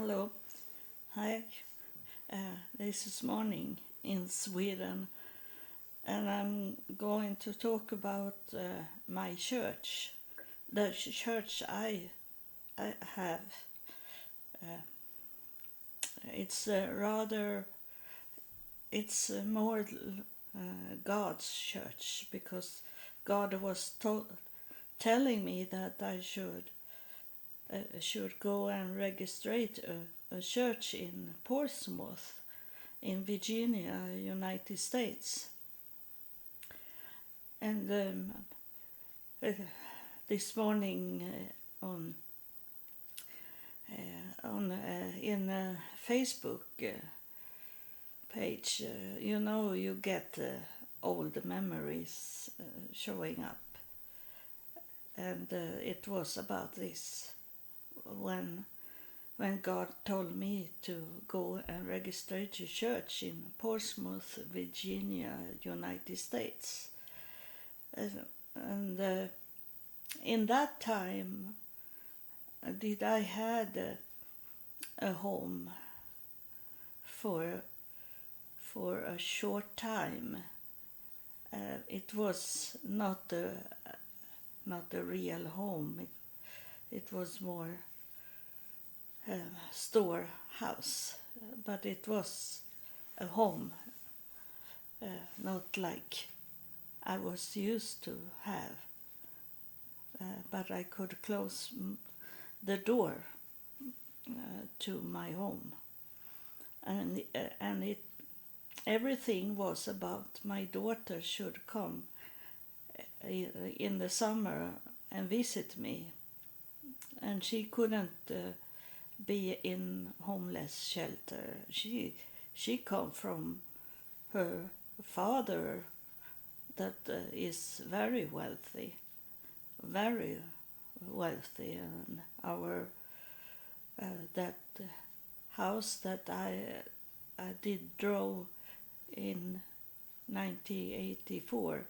Hello. Hi. This is morning in Sweden, and I'm going to talk about my church, the church I have. Uh, it's it's more God's church, because God was telling me that I should go and register a church in Portsmouth in Virginia, United States. And this morning in Facebook page, you get old memories showing up, and it was about this when God told me to go and register to church in Portsmouth, Virginia, United States. And in that time, I had a home for a short time. It was not a real home. It was more storehouse, but it was a home, not like I was used to have. But I could close the door to my home, and everything was about my daughter should come in the summer and visit me, and she couldn't be in homeless shelter. She come from her father that is very wealthy, and our that house that I did draw in 1984.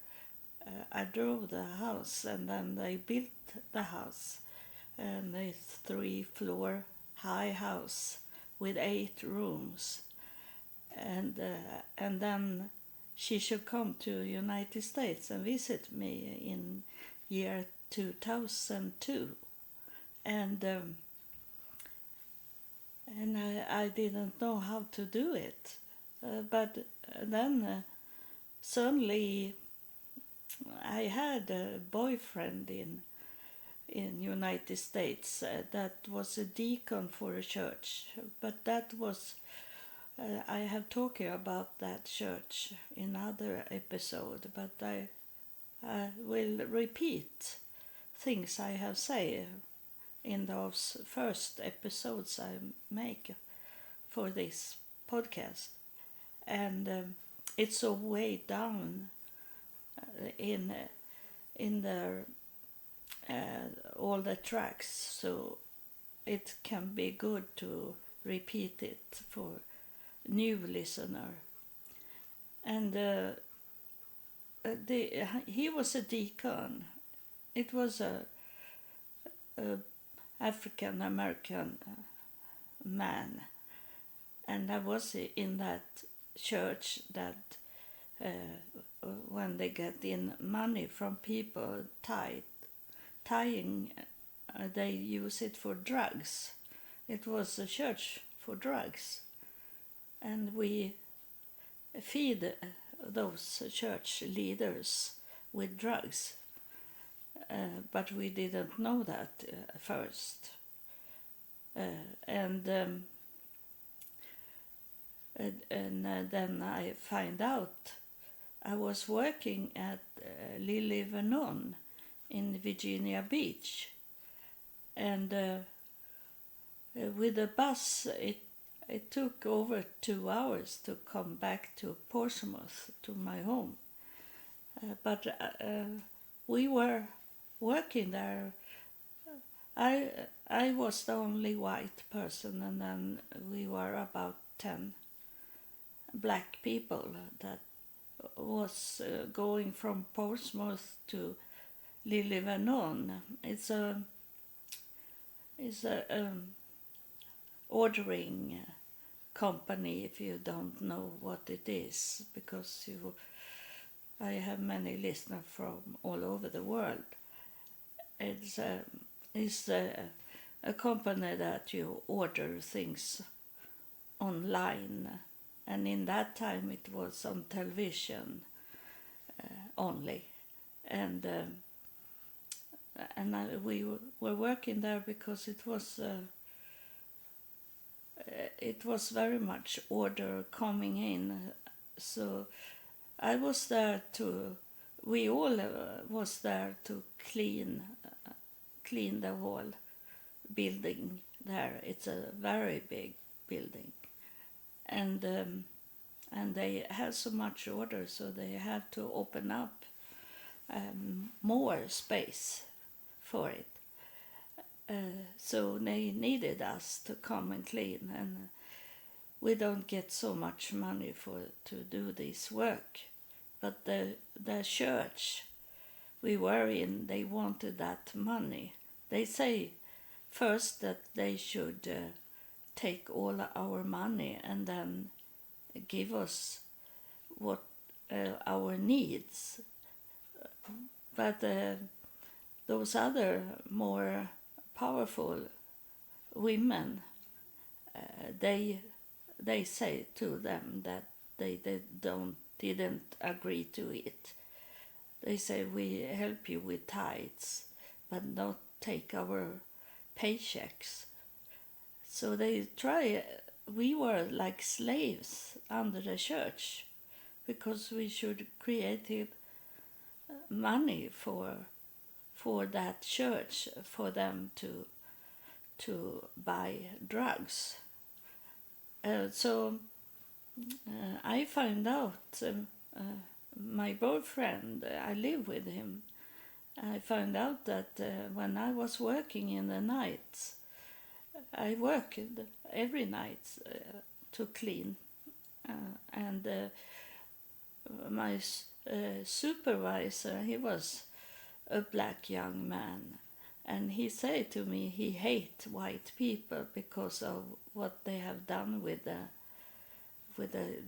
I drew the house, and then they built the house, and it's 3-floor high house with 8 rooms, and then she should come to United States and visit me in year 2002, and I didn't know how to do it, but then suddenly I had a boyfriend in United States that was a deacon for a church, but that was I have talked about that church in other episode, but I will repeat things I have said in those first episodes I make for this podcast, and it's a way down in the all the tracks, so it can be good to repeat it for new listener. And he was a deacon. It was a African American man, and I was in that church that when they get in money from people tying, they use it for drugs. It was a church for drugs, and we feed those church leaders with drugs, but we didn't know that first, and then I find out I was working at Lily Vernon in Virginia Beach, and with the bus it took over 2 hours to come back to Portsmouth, to my home, but we were working there. I was the only white person, and then we were about 10 black people that was going from Portsmouth to Lily Vernon. It's a ordering company, if you don't know what it is, because I have many listeners from all over the world. It's a company that you order things online, and in that time it was on television only, and we were working there because it was very much order coming in, so I was there to. We all was there to clean the whole building there. It's a very big building, and they have so much order, so they have to open up more space for it. So they needed us to come and clean, and we don't get so much money to do this work. But the church we were in, they wanted that money. They say first that they should take all our money and then give us what our needs. But those other more powerful women, they say to them that they didn't agree to it. They say we help you with tithes, but not take our paychecks. So they try. We were like slaves under the church, because we should create money for that church, for them to buy drugs. So I found out, my boyfriend, I live with him, I found out that when I was working in the nights, I worked every night to clean, and my supervisor, he was a black young man, and he said to me he hates white people because of what they have done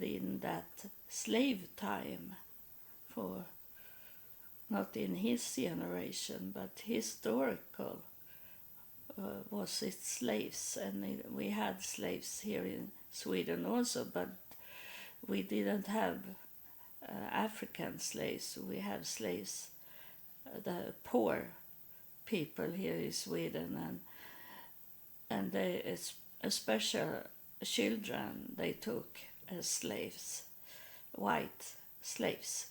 in that slave time, for not in his generation but historical was it slaves, and we had slaves here in Sweden also, but we didn't have African slaves. We have slaves, the poor people here in Sweden, and they, especially children, they took as slaves, white slaves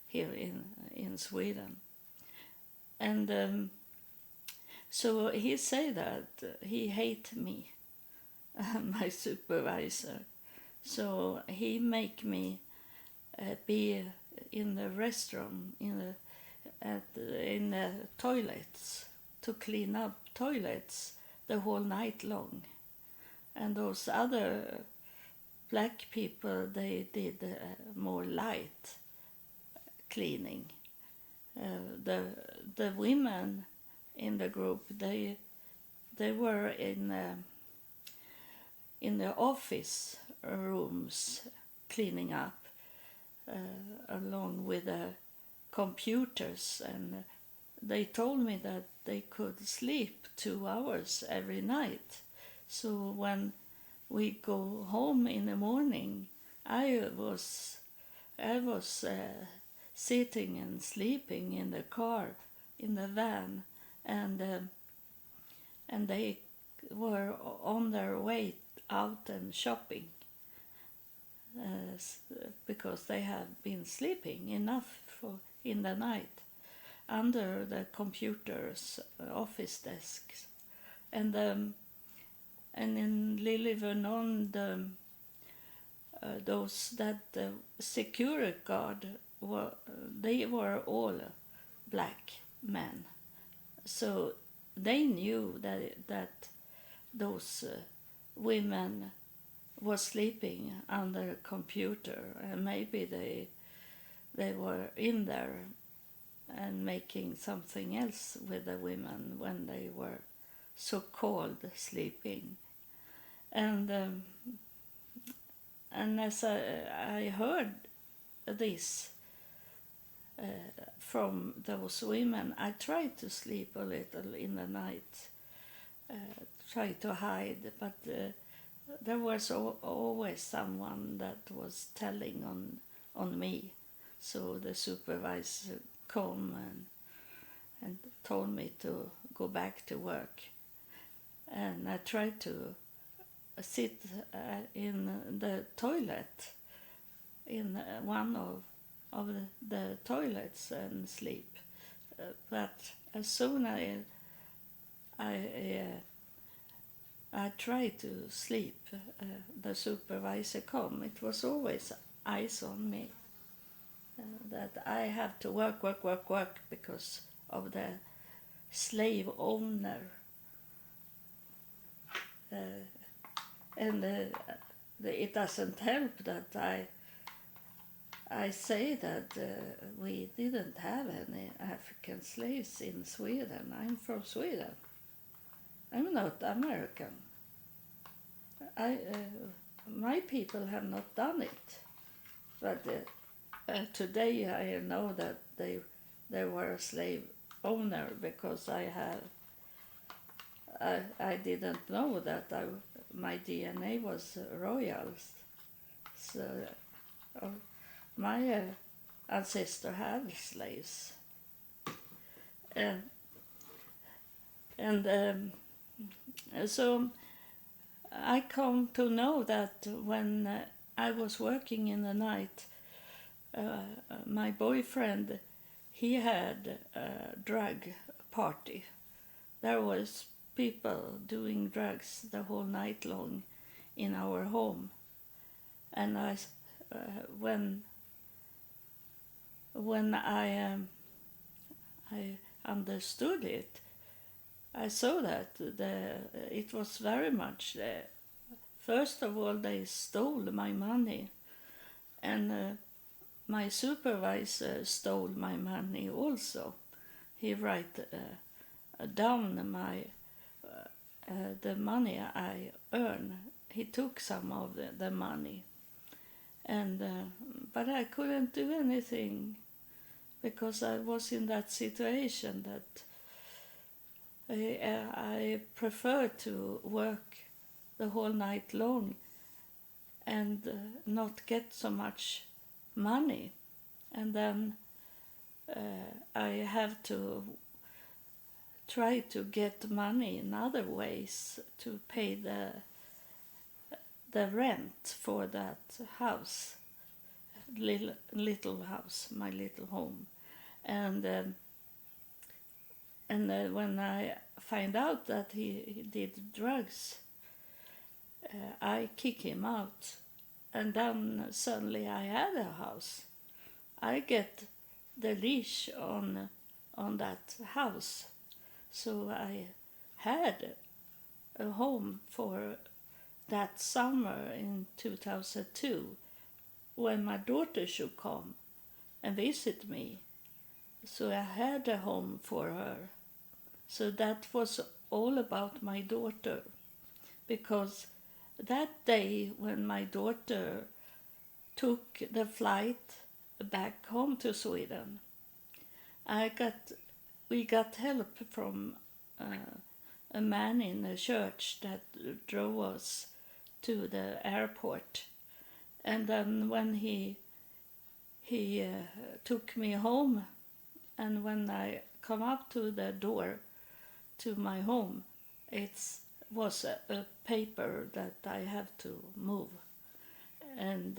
here in Sweden. And so he said that he hated me, my supervisor. So he make me be in the restroom, in the toilets, to clean up toilets the whole night long. And those other black people, they did more light cleaning. The women in the group, they were in the office rooms cleaning up, along with the computers, and they told me that they could sleep 2 hours every night. So when we go home in the morning, I was sitting and sleeping in the car, in the van, and they were on their way out and shopping, because they had been sleeping enough in the night under the computers, office desks, and in Lily Vernon, those that the security guard they were all black men, so they knew that those women was sleeping under a computer, and maybe they were in there and making something else with the women when they were so-called sleeping. and as I heard this uh, from those women, I tried to sleep a little in the night, try to hide, but there was always someone that was telling on me. So the supervisor came and told me to go back to work. And I tried to sit in the toilet, in one of the toilets and sleep. But as soon as I tried to sleep, the supervisor come. It was always eyes on me. That I have to work because of the slave owner. Uh, and it doesn't help that I say that we didn't have any African slaves in Sweden. I'm from Sweden. I'm not American. My people have not done it, but today I know that they were a slave owner because I didn't know that my DNA was royal. So my ancestor had slaves, and so I come to know that when I was working in the night, my boyfriend, he had a drug party. There was people doing drugs the whole night long in our home, and when I understood it, I saw that it was very much. First of all, they stole my money, and my supervisor stole my money also. He write down the money I earn. He took some of the money, and but I couldn't do anything because I was in that situation that I prefer to work the whole night long and not get so much money, and then I have to try to get money in other ways to pay the rent for that house, little house, my little home, and when I find out that he did drugs, I kick him out, and then suddenly I had a house. I get the leash on that house, so I had a home for that summer in 2002 when my daughter should come and visit me. So I had a home for her. So that was all about my daughter, because that day when my daughter took the flight back home to Sweden, we got help from a man in the church that drove us to the airport, and then when he took me home, and when I come up to the door to my home, it was a paper that I have to move, and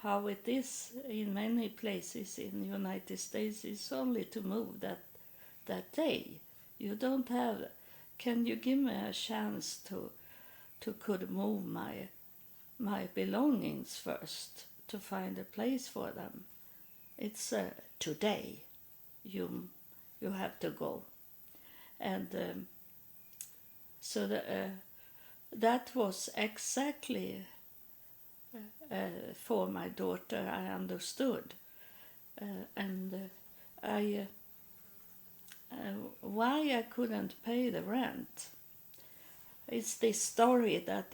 how it is in many places in the United States is only to move that day. You don't have. Can you give me a chance to could move my belongings first to find a place for them? It's today. You have to go, and so that was exactly for my daughter. I understood, and why I couldn't pay the rent. it's this story that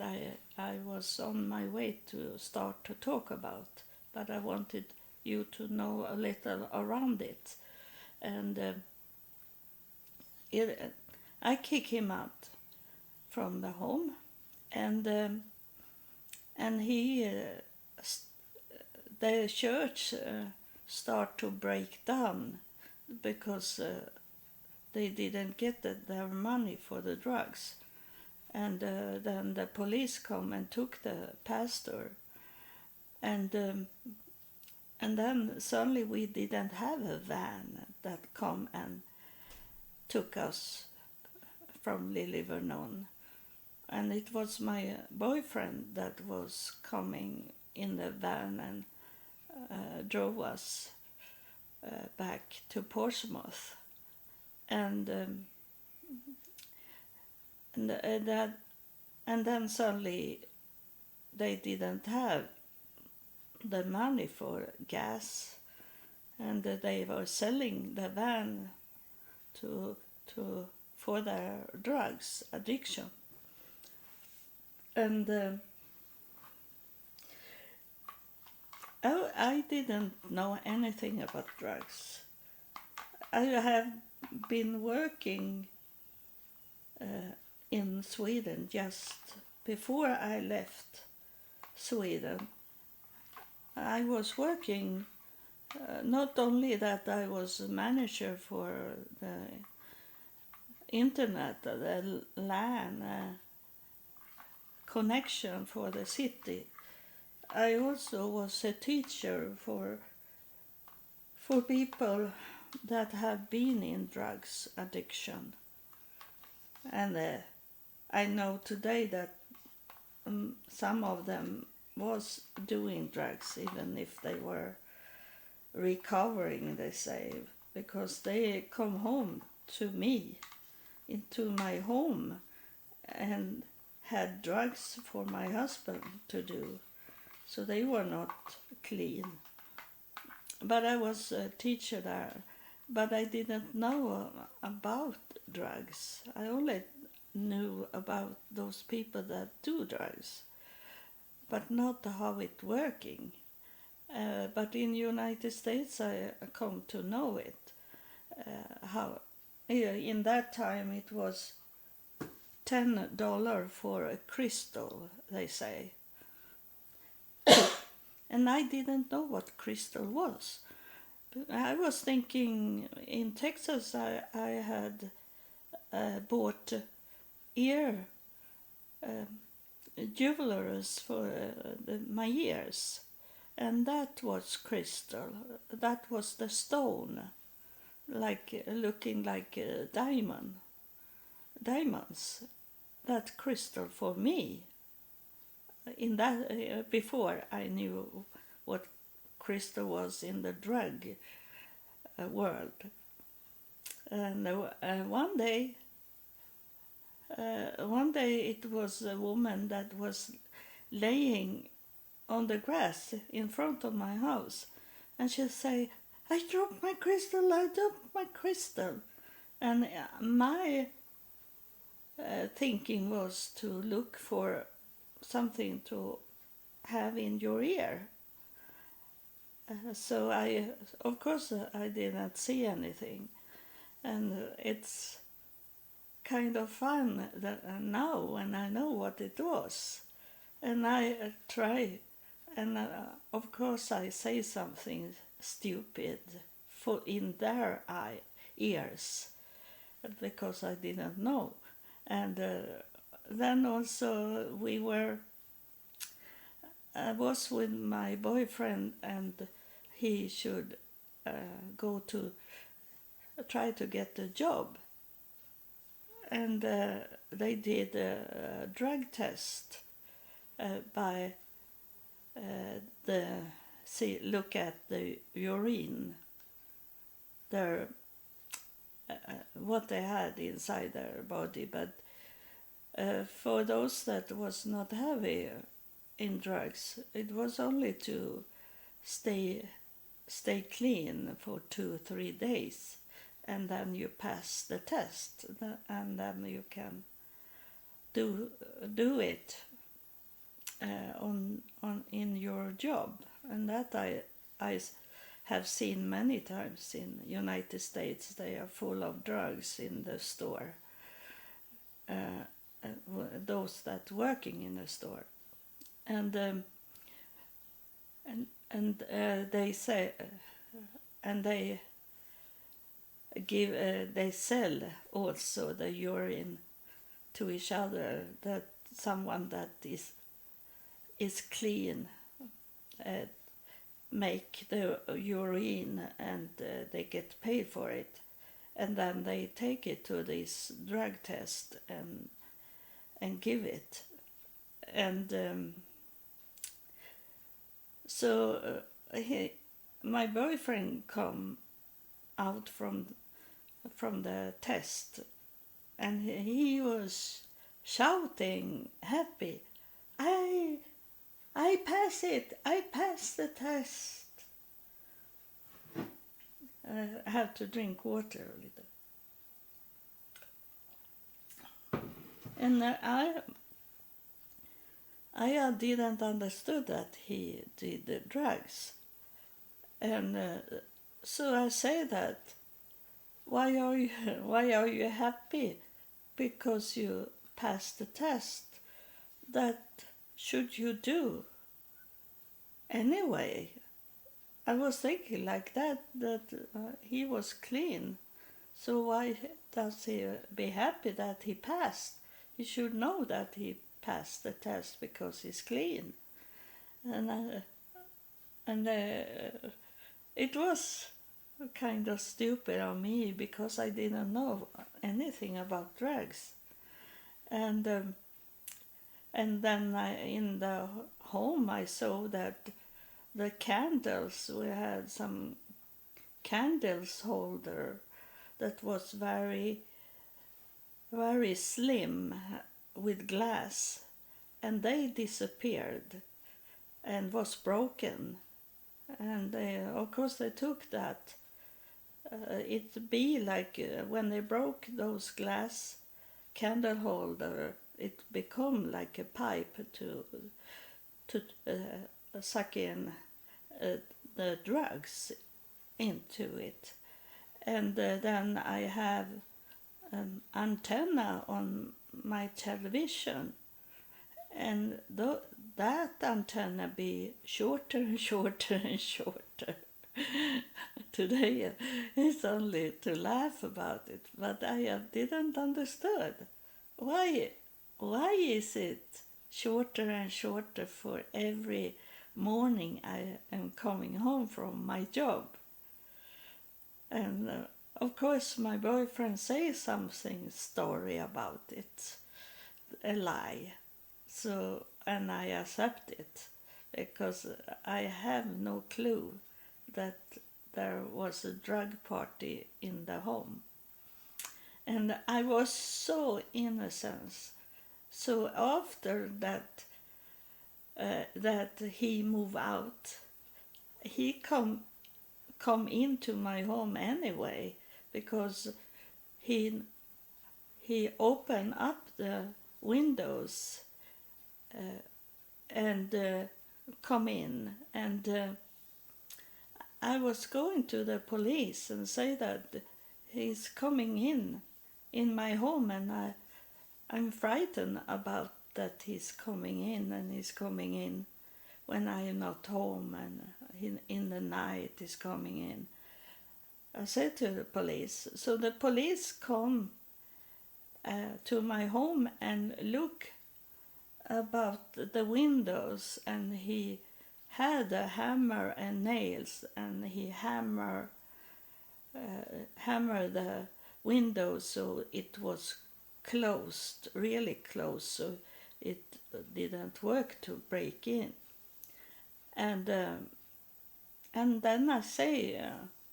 I was on my way to start to talk about, but I wanted you to know a little around it. And it, I kick him out from the home, and he the church start to break down because they didn't get their money for the drugs. And then the police come and took the pastor, and then suddenly we didn't have a van that come and took us from Lily Vernon, and it was my boyfriend that was coming in the van and drove us back to Portsmouth, and that, and then suddenly they didn't have the money for gas, and they were selling the van to for their drugs addiction. And I didn't know anything about drugs. I have been working in Sweden just before I left Sweden. I was working, not only that I was a manager for the internet, the LAN connection for the city. I also was a teacher for people that have been in drugs addiction. And I know today that some of them was doing drugs even if they were recovering, they say, because they come home to me, into my home, and had drugs for my husband to do. So they were not clean. But I was a teacher there, but I didn't know about drugs. I only knew about those people that do drugs, but not how it working. But in United States I come to know it. How in that time it was $10 for a crystal, they say. And I didn't know what crystal was. I was thinking in Texas I had bought ear jewelers for my ears, and that was crystal. That was the stone, like looking like a diamonds. That crystal for me. In that before I knew what crystal was in the drug world. And one day it was a woman that was laying on the grass in front of my house, and she say, I dropped my crystal. And my thinking was to look for something to have in your ear. So of course, I didn't see anything, and it's kind of fun that now when I know what it was, and I try, and of course I say something stupid for in their ears, because I didn't know, and then also I was with my boyfriend, and he should go to try to get a job, and they did a drug test by look at the urine, their what they had inside their body, but for those that was not heavy in drugs, it was only to stay clean for 2-3 days, and then you pass the test, and then you can do do it on in your job, and that I have seen many times in United States. They are full of drugs in the store. Those that working in the store, and they say, and they sell also the urine to each other, that someone that is clean make the urine, and they get paid for it, and then they take it to this drug test and give it, and my boyfriend come out from the test, and he was shouting happy, I pass it, I passed the test. I have to drink water a little. And I didn't understood that he did the drugs. And so I say that, why are you happy because you passed the test? That should you do anyway. I was thinking like that he was clean, so why does he be happy that he passed? He should know that he passed the test because he's clean. And it was kind of stupid of me because I didn't know anything about drugs. And then in the home I saw that the candles, we had some candles holder that was very, very slim with glass, and they disappeared and was broken. And of course they took that. It be like when they broke those glass candle holder, it become like a pipe to suck in the drugs into it. And then I have an antenna on my television, and that antenna be shorter and shorter and shorter. Today it's only to laugh about it, but I didn't understood why is it shorter and shorter for every morning I am coming home from my job. And of course my boyfriend says something story about it, a lie. So, and I accept it because I have no clue that there was a drug party in the home. And I was so innocent. So after that he moved out, he come into my home anyway, because he opened up the windows and come in, and I was going to the police and say that he's coming in my home, and I'm frightened about that he's coming in, and he's coming in when I am not home, and in the night he's coming in. I said to the police. So the police come to my home and look about the windows, and he had a hammer and nails, and he hammer the windows so it was closed, really closed, so it didn't work to break in. And then I say,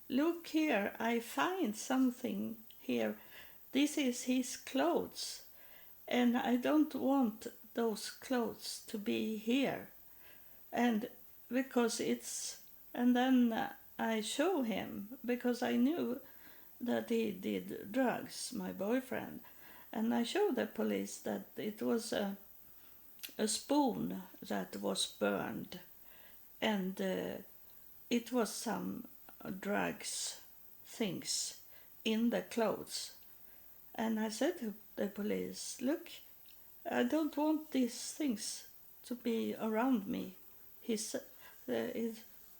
look here, I find something here. This is his clothes, and I don't want those clothes to be here. And because it's, and then I show him, because I knew that he did drugs, my boyfriend. And I showed the police that it was a spoon that was burned, and it was some drugs things in the clothes. And I said to the police, look, I don't want these things to be around me. He said,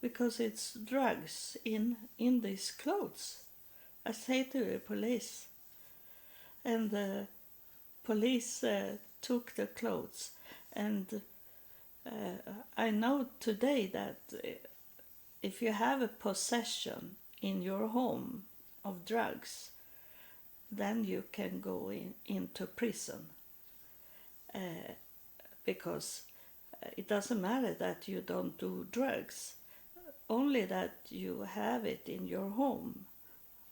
because it's drugs in these clothes. I say to the police, and the police took the clothes. And I know today that if you have a possession in your home of drugs, then you can go into prison. Because it doesn't matter that you don't do drugs, only that you have it in your home.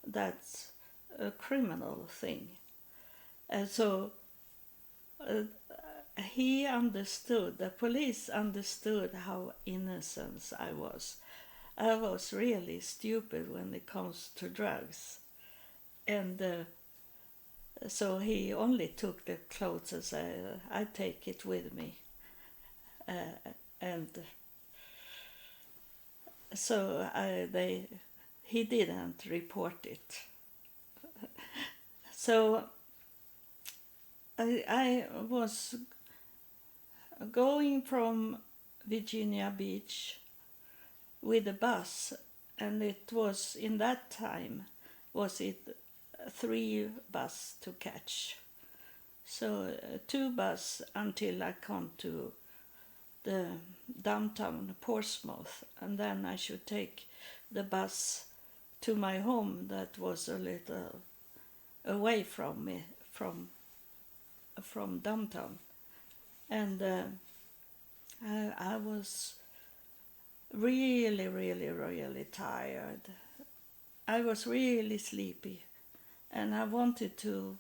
That's a criminal thing. And so he understood, the police understood how innocent I was. I was really stupid when it comes to drugs. And so he only took the clothes and said, I take it with me. And so he didn't report it. So I was going from Virginia Beach with a bus, and it was in that time was it 3 bus to catch. So 2 bus until I come to the downtown Portsmouth, and then I should take the bus to my home that was a little away from me, from downtown. And I was really, really, really tired. I was really sleepy, and I wanted to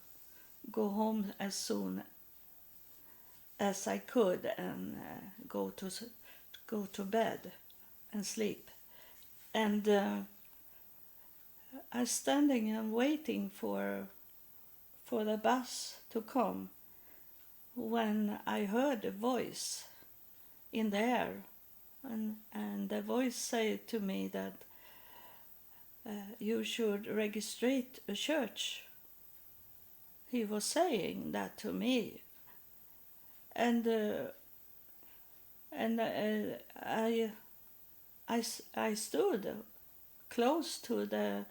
go home as soon as I could and go to bed and sleep. And I was standing and waiting for the bus to come when I heard a voice in the air, and the voice said to me that you should registrate a church. He was saying that to me, and I stood close to the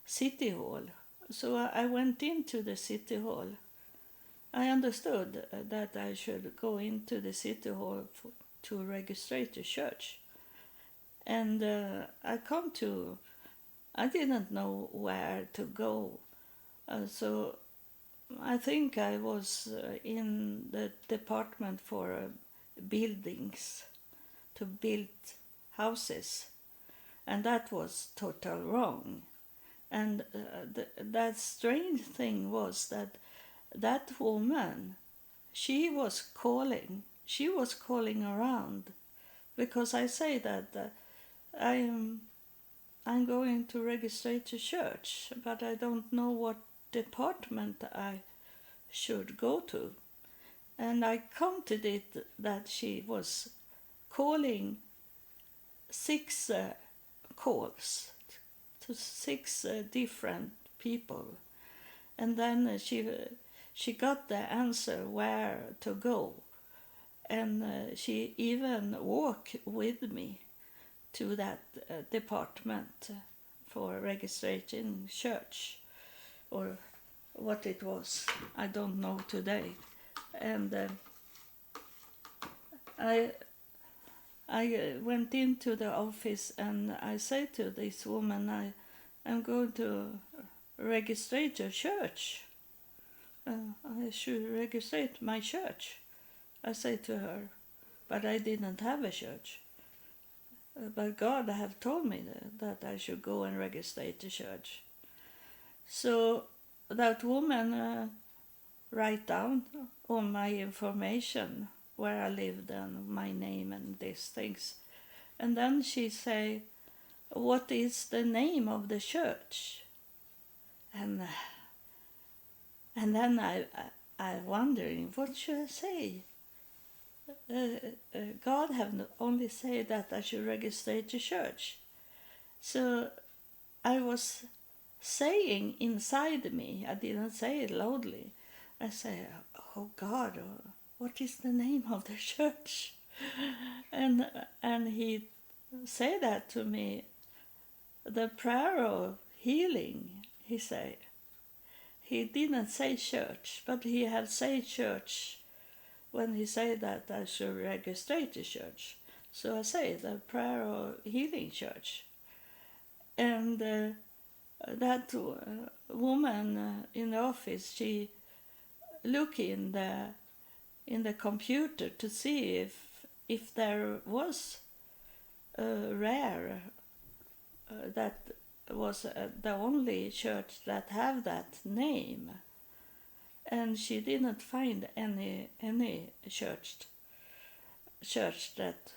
city hall, so I went into the city hall. I understood that I should go into the city hall to register the church, and I didn't know where to go, so I think I was in the department for buildings, to build houses, and that was total wrong. And that strange thing was that woman, she was calling around, because I say that I'm going to register to church, but I don't know what department I should go to. And I counted it that she was calling 6 calls to 6 different people, and then she got the answer where to go, and she even walked with me to that department for registration church, or what it was, I don't know today. And I went into the office and I said to this woman, I'm going to register a church. I should register my church, I said to her, but I didn't have a church. But God have told me that I should go and register the church. So that woman write down all my information, where I lived and my name and these things. And then she say, what is the name of the church? And And then I wondering, what should I say? God have only said that I should register to church. So I was saying inside me, I didn't say it loudly. I say, "Oh God, what is the name of the church?" And he said that to me, the prayer of healing. He said, he didn't say church, but he had said church when he said that I should register to church. So I say the prayer of healing church. And that woman in the office, she looked in the computer to see if there was a rare that was the only church that have that name, and she didn't find any church that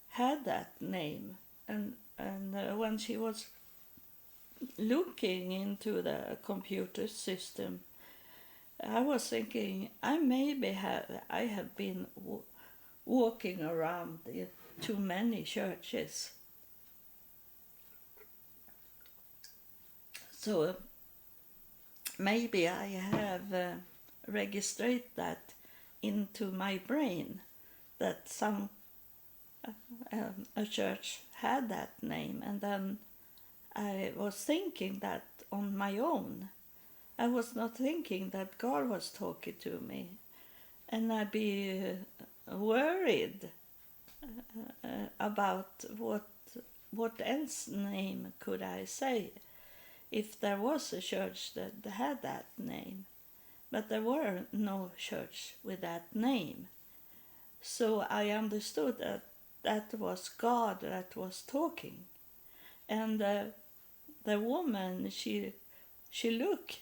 had that name. And when she was looking into the computer system, I was thinking I have been walking around too many churches. So maybe I have registered that into my brain, that some a church had that name, and then I was thinking that on my own. I was not thinking that God was talking to me, and I'd be worried about what else name could I say if there was a church that had that name. But there were no church with that name. So I understood that that was God that was talking. And the woman, she looked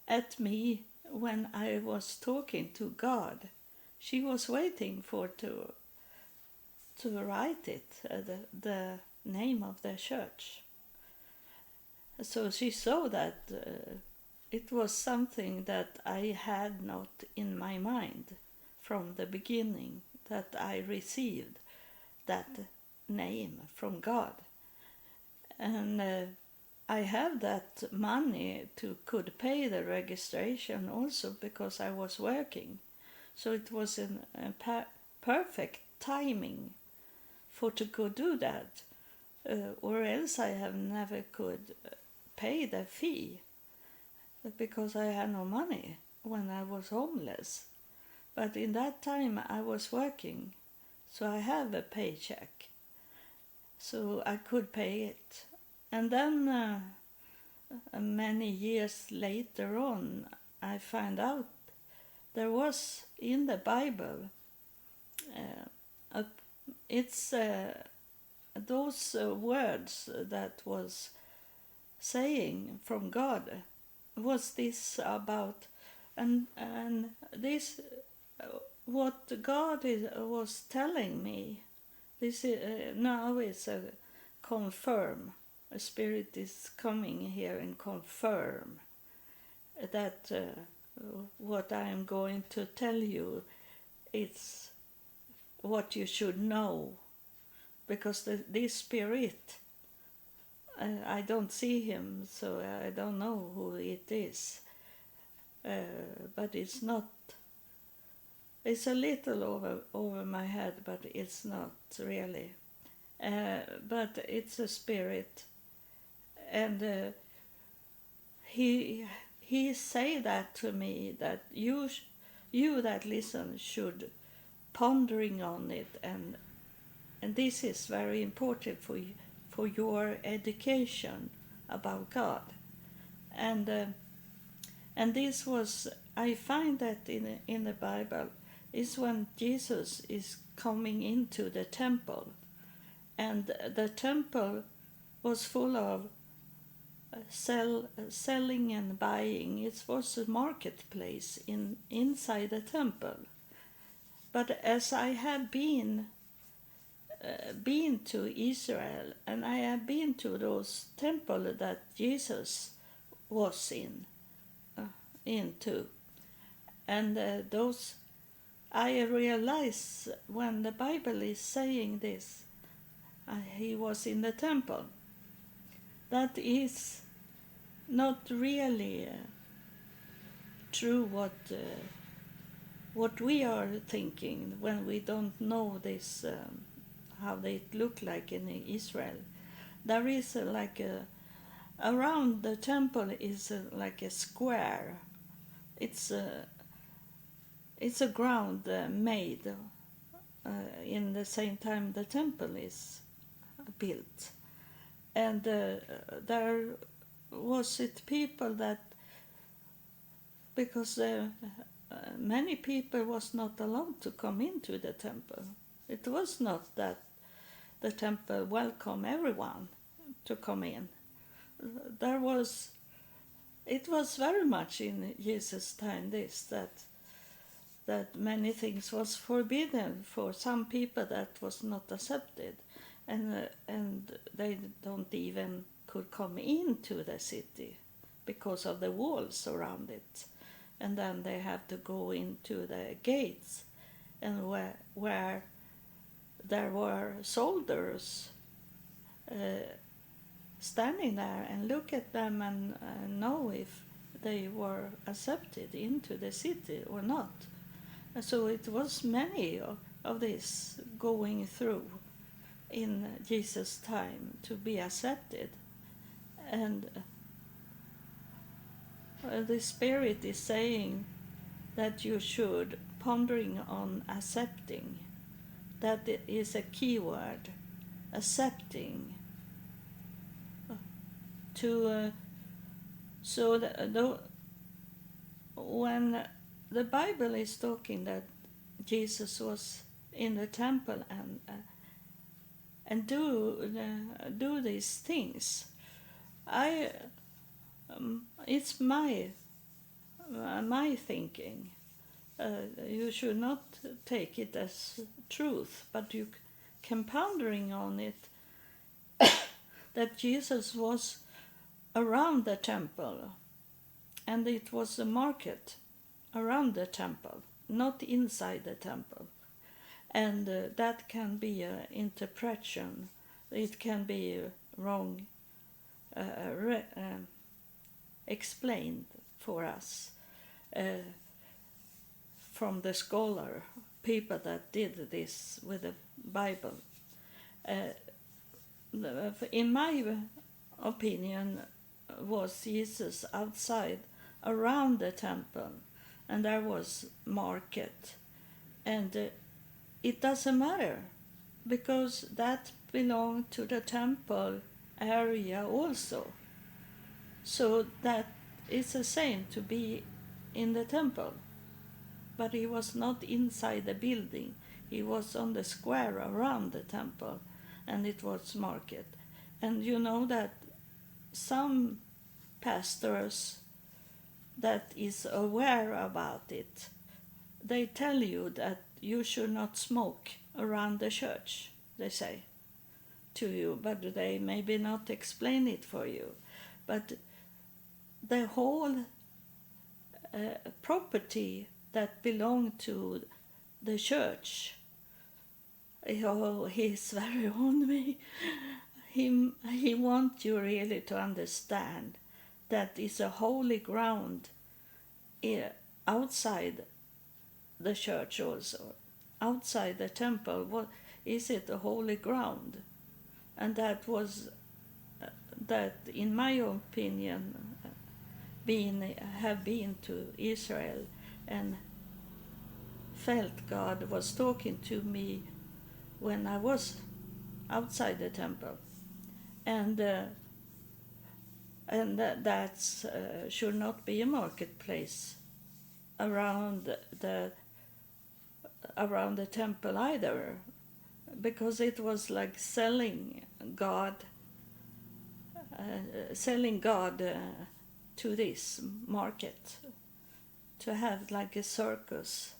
at me when I was talking to God. She was waiting for to write it, the name of the church. So she saw that it was something that I had not in my mind from the beginning, that I received that name from God. And I have that money to could pay the registration also because I was working. So it was in perfect timing for to go do that, or else I have never could pay the fee because I had no money when I was homeless. But in that time I was working, so I have a paycheck, so I could pay it. And then many years later on, I found out there was in the Bible, it's those words that was saying from God was this about, and this what God was telling me. This now is a confirm. A spirit is coming here and confirm that what I am going to tell you, it's what you should know, because this spirit, I don't see him, so I don't know who it is, but it's not. It's a little over my head, but it's not really. But it's a spirit, and he say that to me, that you that listen should pondering on it, and this is very important for your education about God, and this was, I find that in the Bible is when Jesus is coming into the temple, and the temple was full of selling and buying. It was a marketplace inside the temple. But as I have been to Israel, and I have been to those temples that Jesus was into, And those, I realize when the Bible is saying this, he was in the temple. That is not really true what we are thinking when we don't know this, how they look like in Israel. There is around the temple is like a square. It's a ground made in the same time the temple is built, and there was it people that, because many people was not allowed to come into the temple. It was not that the temple welcomed everyone to come in. There was, it was very much in Jesus' time this, that many things was forbidden for some people that was not accepted, and they don't even could come into the city because of the walls around it, and then they have to go into the gates, and where there were soldiers standing there and look at them and know if they were accepted into the city or not. So it was many of this going through in Jesus' time to be accepted. And the Spirit is saying that you should pondering on accepting. That is a key word, accepting. When the Bible is talking that Jesus was in the temple and do these things, it's my thinking. You should not take it as truth, but you can pondering on it that Jesus was around the temple, and it was a market around the temple, not inside the temple. And that can be an interpretation. It can be wrong explained for us from the scholar, people that did this with the Bible. In my opinion, was Jesus outside around the temple, and there was market, and it doesn't matter because that belonged to the temple area also. So that is the same to be in the temple, but he was not inside the building. He was on the square around the temple, and it was market. And you know that some pastors that is aware about it, they tell you that you should not smoke around the church, they say to you, but they maybe not explain it for you. But the whole property that belonged to the church, oh, he's very on me. He wants you really to understand that is a holy ground outside the church also, outside the temple. What is it? A holy ground, and that was that, in my opinion, have been to Israel and felt God was talking to me when I was outside the temple, and that should not be a marketplace around the temple either, because it was like selling God to this market, to have like a circus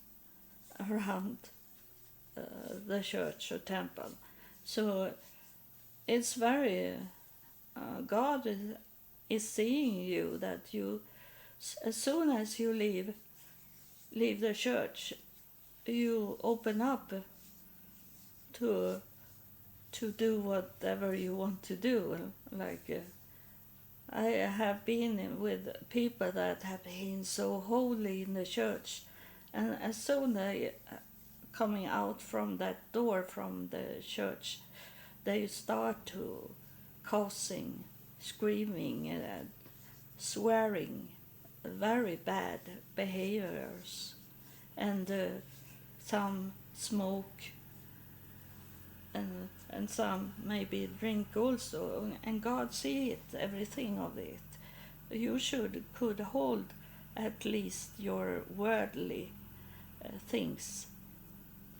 around the church or temple. So it's very God is seeing you, that you, as soon as you leave leave the church, you open up to do whatever you want to do. Like I have been with people that have been so holy in the church, and as soon as they coming out from that door from the church, they start to cursing, screaming, swearing, very bad behaviors, and some smoke, and some maybe drink also, and God see it, everything of it. You could hold at least your worldly things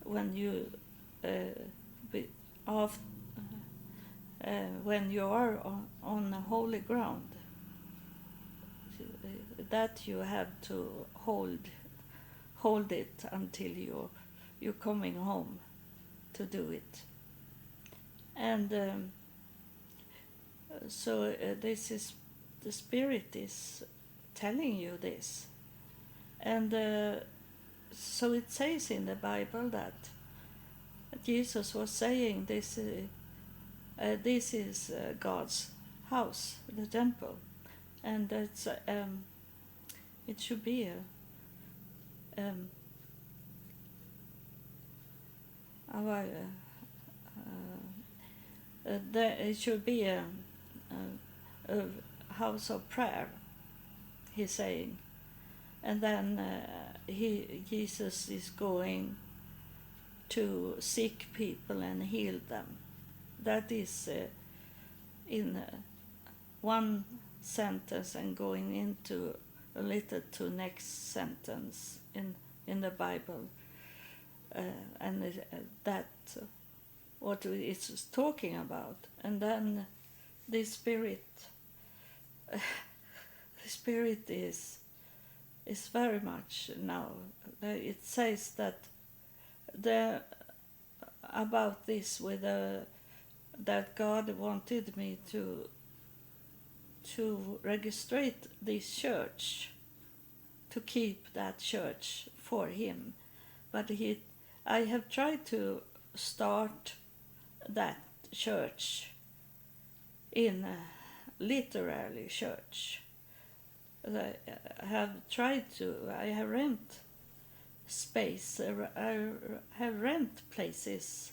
when you be, of, when you are on holy ground. That you have to hold it until you're coming home to do it. And so this is the Spirit is telling you this, and so it says in the Bible that Jesus was saying this is God's house, the temple, and it's it should be a it should be a house of prayer, he's saying, and then Jesus is going to seek people and heal them. That is in one sentence, and going into a little to next sentence in the Bible, and that what it's talking about. And then the Spirit the Spirit is very much now. It says that about this with that God wanted me to registrate this church, to keep that church for him, but I have tried to start that church in a literary church. I have tried to. I have rent space. I have rent places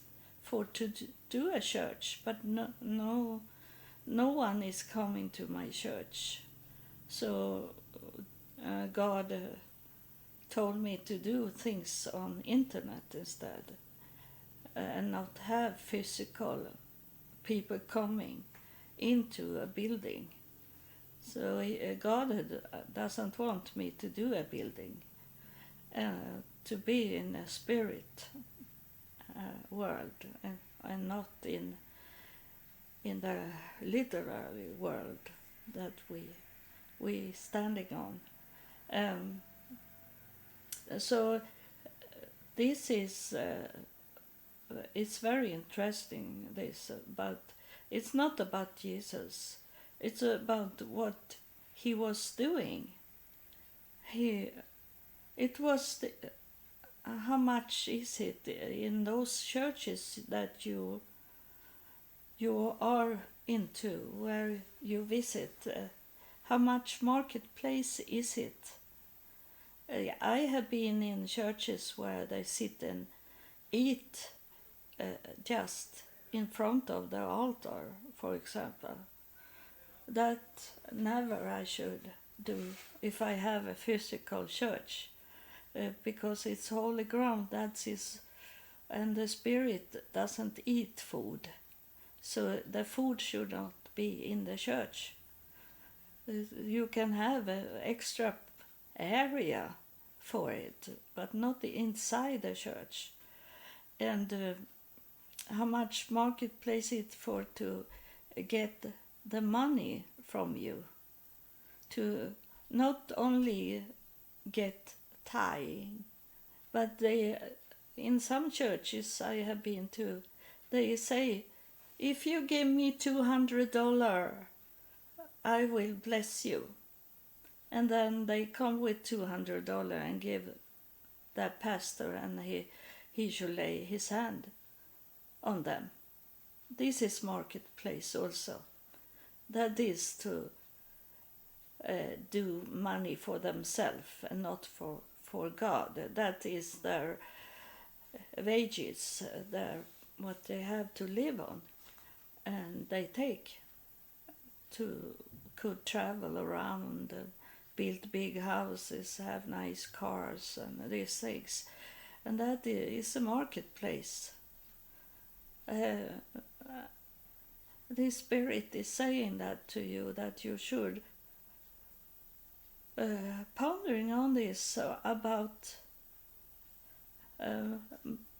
to do a church, but no one is coming to my church. So God told me to do things on internet instead, and not have physical people coming into a building. So God doesn't want me to do a building, to be in a spirit world, and not in the literary world that we standing on. So this is it's very interesting, this, but it's not about Jesus. It's about what he was doing. It was how much is it in those churches that you are into, where you visit? How much marketplace is it? I have been in churches where they sit and eat just in front of the altar, for example. That never I should do if I have a physical church, because it's holy ground. That's his, and the Spirit doesn't eat food, so the food should not be in the church. You can have an extra area for it, but not inside the church. And how much marketplace it for to get the money from you, to not only get tithing, but they, in some churches I have been to, they say, if you give me $200, I will bless you. And then they come with $200 and give that pastor, and he should lay his hand on them. This is marketplace also. That is to do money for themselves and not for God. That is their wages, what they have to live on, and they take to could travel around, build big houses, have nice cars, and these things, and that is a marketplace. The Spirit is saying that to you, that you should pondering on this about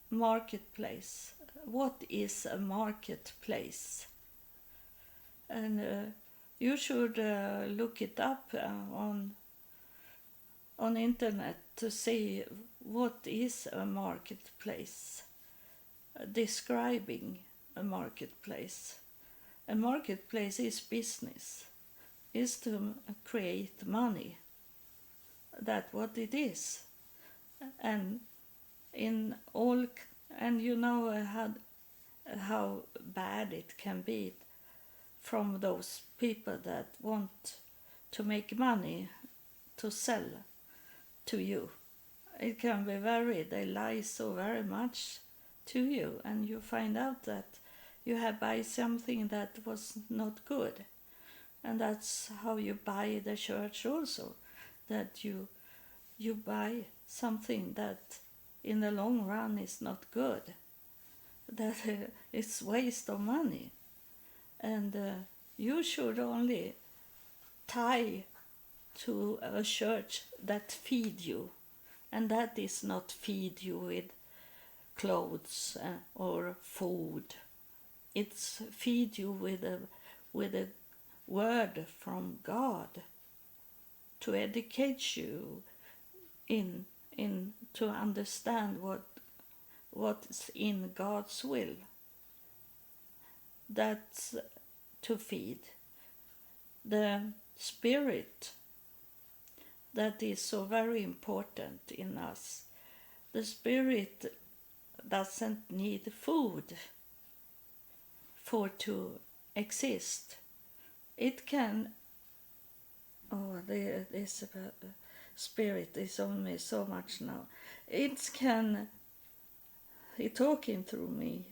marketplace. What is a marketplace? And you should look it up on internet to see what is a marketplace, describing a marketplace. A marketplace is business, is to create money. That's what it is. And in all, and you know how bad it can be from those people that want to make money to sell to you. It can be they lie so very much to you, and you find out that you have buy something that was not good. And that's how you buy the church also, that you buy something that in the long run is not good, that it's waste of money. And you should only tie to a church that feed you, and that is not feed you with clothes or food. It's feed you with a word from God to educate you in to understand what's in God's will. That's to feed the spirit that is so very important in us. The spirit doesn't need food for to exist. It can. This spirit is on me so much now. It's talking through me.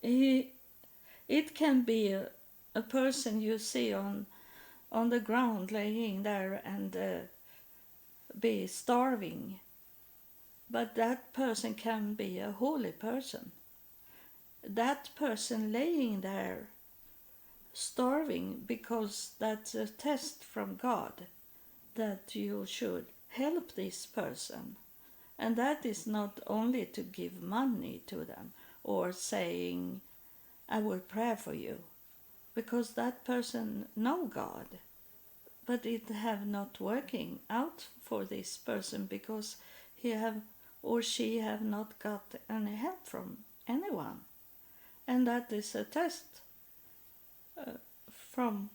It can be a person you see on the ground laying there and be starving, but that person can be a holy person. That person laying there starving because that's a test from God that you should help this person. And that is not only to give money to them or saying, I will pray for you, because that person know God, but it have not working out for this person because he have or she have not got any help from anyone. And that is a test from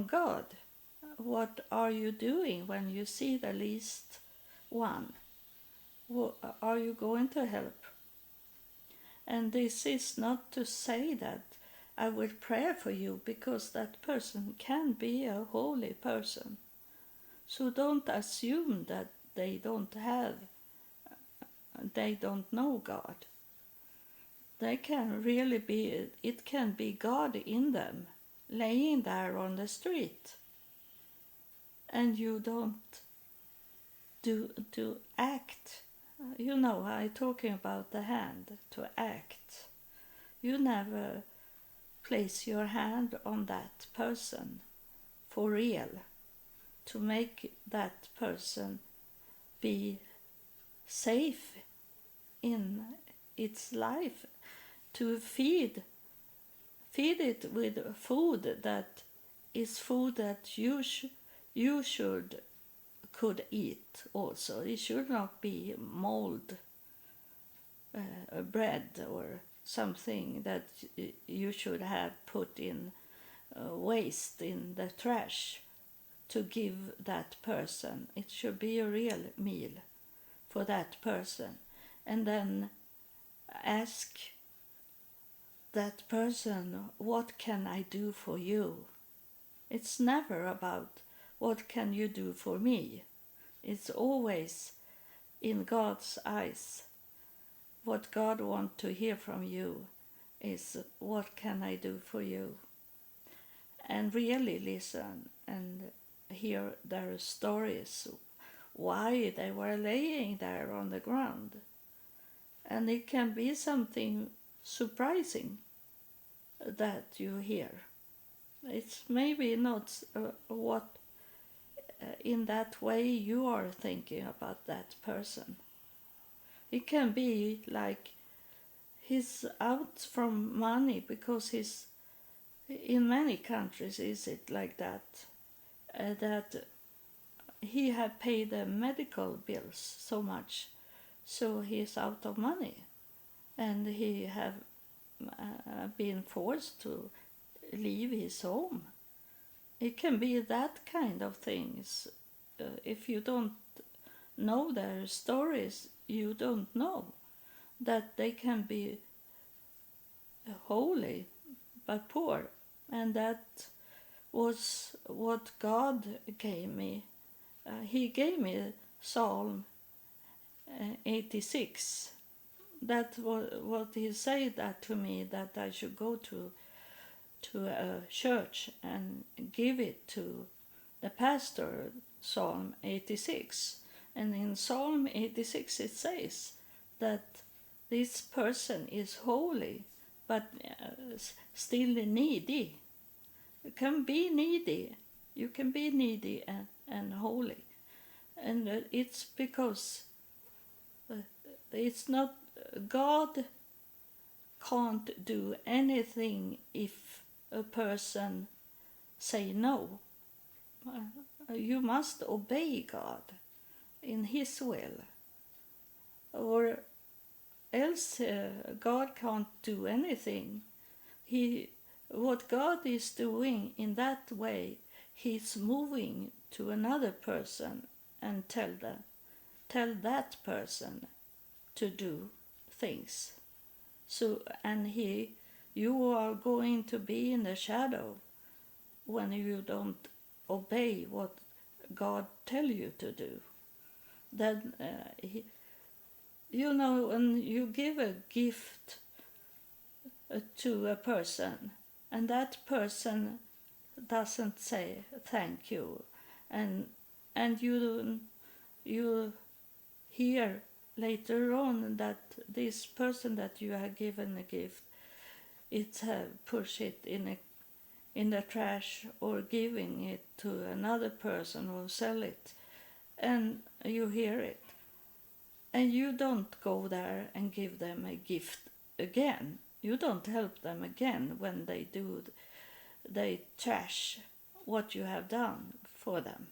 God. What are you doing when you see the least one? Are you going to help? And this is not to say that I will pray for you, because that person can be a holy person. So don't assume that they don't know God. They can really be, it can be God in them, laying there on the street. And you don't do act. You know, I'm talking about the hand, to act. You never place your hand on that person for real, to make that person be safe in its life, to feed it with food that is food that you could eat also. It should not be mold bread or something that you should have put in waste in the trash to give that person. It should be a real meal for that person, and then ask that person, what can I do for you? It's never about what can you do for me. It's always in God's eyes. What God wants to hear from you is, what can I do for you? And really listen and hear their stories, why they were laying there on the ground. And it can be something surprising that you hear. It's maybe not what in that way you are thinking about that person. It can be like he's out from money because he's, in many countries is it like that, that he had paid the medical bills so much, so he's out of money, and he have been forced to leave his home. It can be that kind of things. If you don't know their stories, you don't know that they can be holy but poor. And that was what God gave me. He gave me Psalm 86. That was what he said that to me, that I should go to a church and give it to the pastor, Psalm 86. And in Psalm 86 it says that this person is holy but still needy. You can be needy. You can be needy and holy. And it's because it's not, God can't do anything if a person say no. You must obey God in His will, or else God can't do anything. What God is doing in that way, He's moving to another person and tell that person to do things. So, and you are going to be in the shadow when you don't obey what God tell you to do. Then, when you give a gift to a person, and that person doesn't say thank you, and you hear later on that this person that you have given a gift, it's push it in the trash, or giving it to another person, or sell it, and you hear it, and you don't go there and give them a gift again. You don't help them again when they trash what you have done for them.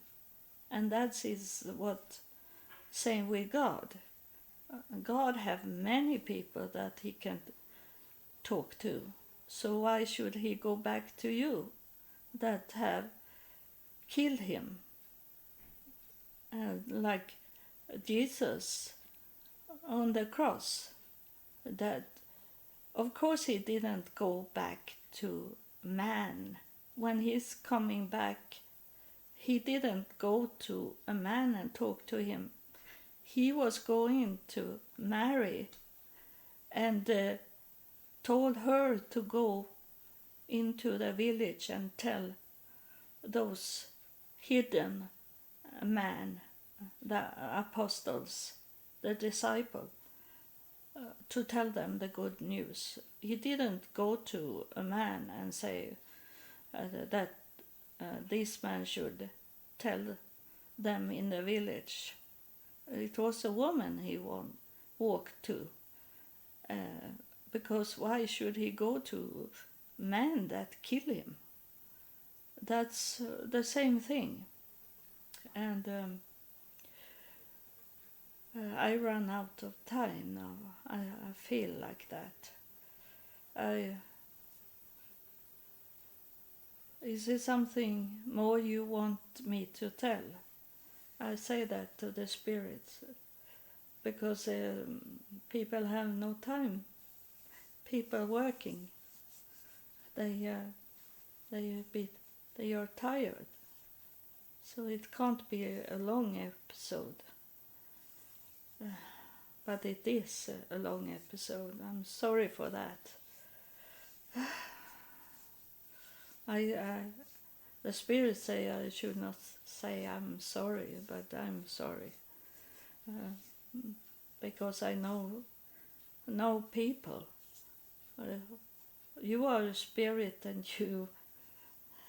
And that is what same with God. God have many people that He can talk to. So why should He go back to you that have killed Him? Like Jesus on the cross, that of course He didn't go back to man. When He's coming back, He didn't go to a man and talk to him. He was going to Mary and told her to go into the village and tell those hidden men, the apostles, the disciples, to tell them the good news. He didn't go to a man and say that this man should tell them in the village. It was a woman he walked to, because why should he go to men that kill him? That's the same thing. And I run out of time now. I feel like that. Is there something more you want me to tell? I say that to the spirits. because people have no time. People working, they they bit they are tired, so it can't be a long episode. But it is a long episode. I'm sorry for that. I the spirit say I should not say I'm sorry, but I'm sorry because I know people. You are a spirit, and you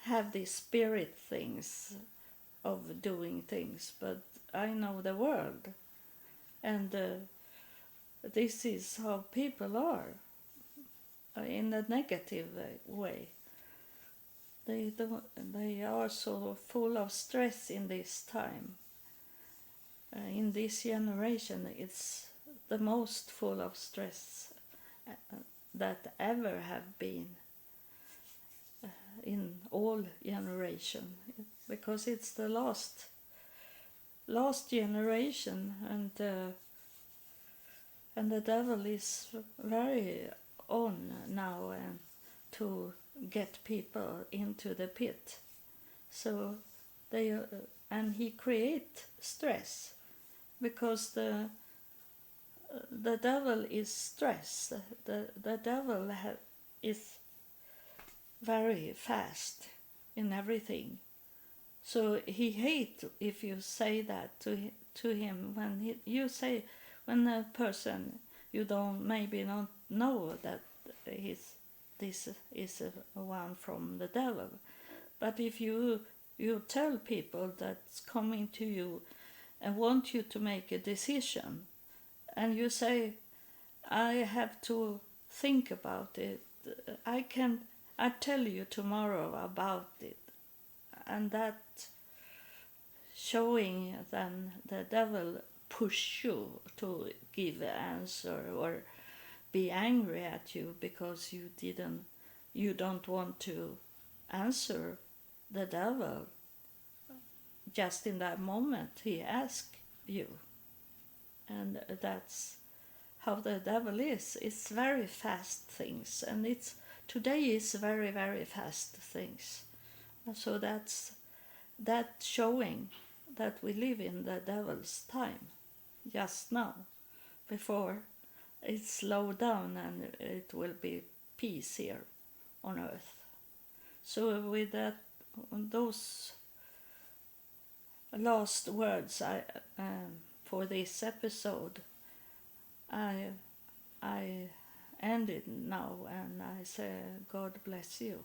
have these spirit things of doing things, but I know the world, and this is how people are in a negative way. They are so full of stress in this time. In this generation, it's the most full of stress that ever have been in all generation, because it's the last generation, and the devil is very on now and to get people into the pit. So they and he create stress, because the devil is stress. The devil is very fast in everything. So he hates if you say that to him. When a person you don't maybe not know that this is a one from the devil, but if you tell people that's coming to you and want you to make a decision, and you say, I have to think about it, I tell you tomorrow about it, and that showing then the devil push you to give an answer or be angry at you because you don't want to answer the devil just in that moment he asks you. And that's how the devil is. It's very fast things, and today is very, very fast things. So that's showing that we live in the devil's time just now, before it slows down and it will be peace here on earth. So with those last words for this episode, I end it now, and I say God bless you.